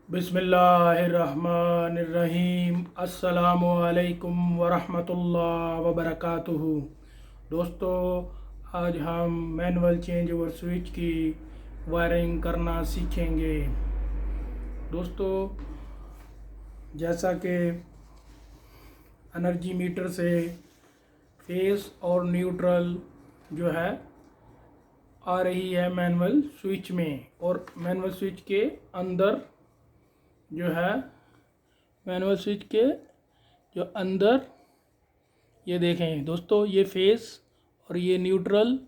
बिस्मिल्लाहिर्रहमानिर्रहीम। अस्सलामुअलैकुम वरहमतुल्लाह वबरकातुहू। दोस्तों, आज हम मैनुअल चेंज ओवर स्विच की वायरिंग करना सीखेंगे। दोस्तों, जैसा कि एनर्जी मीटर से फेस और न्यूट्रल जो है आ रही है मैनुअल स्विच में, और मैनुअल स्विच के अंदर जो है मैनुअल स्विच के जो अंदर ये देखें दोस्तों, ये फेस और ये न्यूट्रल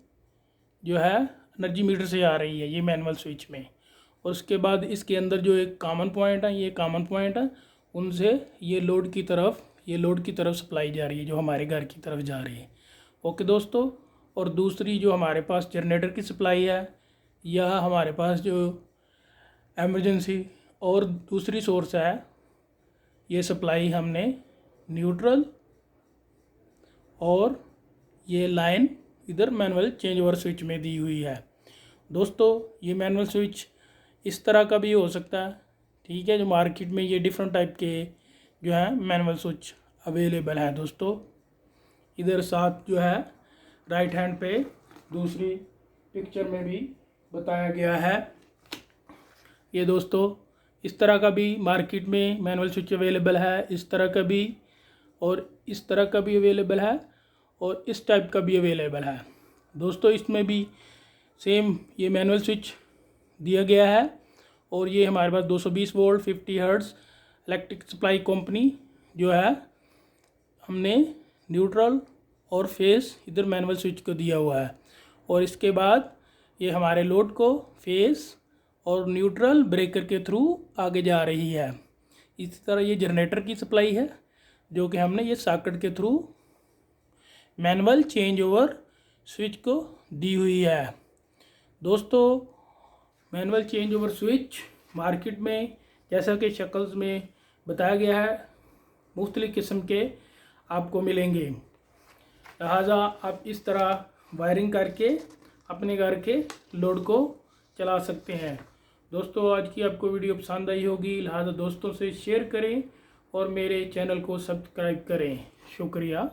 जो है एनर्जी मीटर से आ रही है ये मैनुअल स्विच में। और उसके बाद इसके अंदर जो एक कॉमन पॉइंट है, ये कॉमन पॉइंट है, उनसे ये लोड की तरफ सप्लाई जा रही है, जो हमारे घर की तरफ जा रही है। ओके दोस्तों, और दूसरी जो हमारे पास जनरेटर की सप्लाई है, या हमारे पास जो एमरजेंसी और दूसरी सोर्स है, ये सप्लाई हमने न्यूट्रल और ये लाइन इधर मैनुअल चेंज ओवर स्विच में दी हुई है। दोस्तों, ये मैनुअल स्विच इस तरह का भी हो सकता है, ठीक है, जो मार्केट में ये डिफरेंट टाइप के जो है मैनुअल स्विच अवेलेबल है। दोस्तों, इधर साथ जो है राइट हैंड पे दूसरी पिक्चर में भी बताया गया है। ये दोस्तों, इस तरह का भी मार्केट में मैनुअल स्विच अवेलेबल है, इस तरह का भी, और इस तरह का भी अवेलेबल है, और इस टाइप का भी अवेलेबल है। दोस्तों, इसमें भी सेम ये मैनुअल स्विच दिया गया है, और ये हमारे पास 220 volt 50 hertz electric supply company जो है हमने न्यूट्रल और फेस इधर मैनुअल स्विच को दिया हुआ है। और इसके बाद ये हमारे लोड को फेस और न्यूट्रल ब्रेकर के थ्रू आगे जा रही है। इसी तरह ये जनरेटर की सप्लाई है, जो कि हमने ये सॉकेट के through manual change over switch को दी हुई है। दोस्तों, manual change over switch market में जैसा कि शक्ल्स में बताया गया है, मुख्तलिफ़ किस्म के आपको मिलेंगे। लिहाजा आप इस तरह वायरिंग करके अपने घर के लोड को चला सकते हैं। दोस्तों, आज की आपको वीडियो पसंद आई होगी, लिहाजा दोस्तों से शेयर करें और मेरे चैनल को सब्सक्राइब करें। शुक्रिया।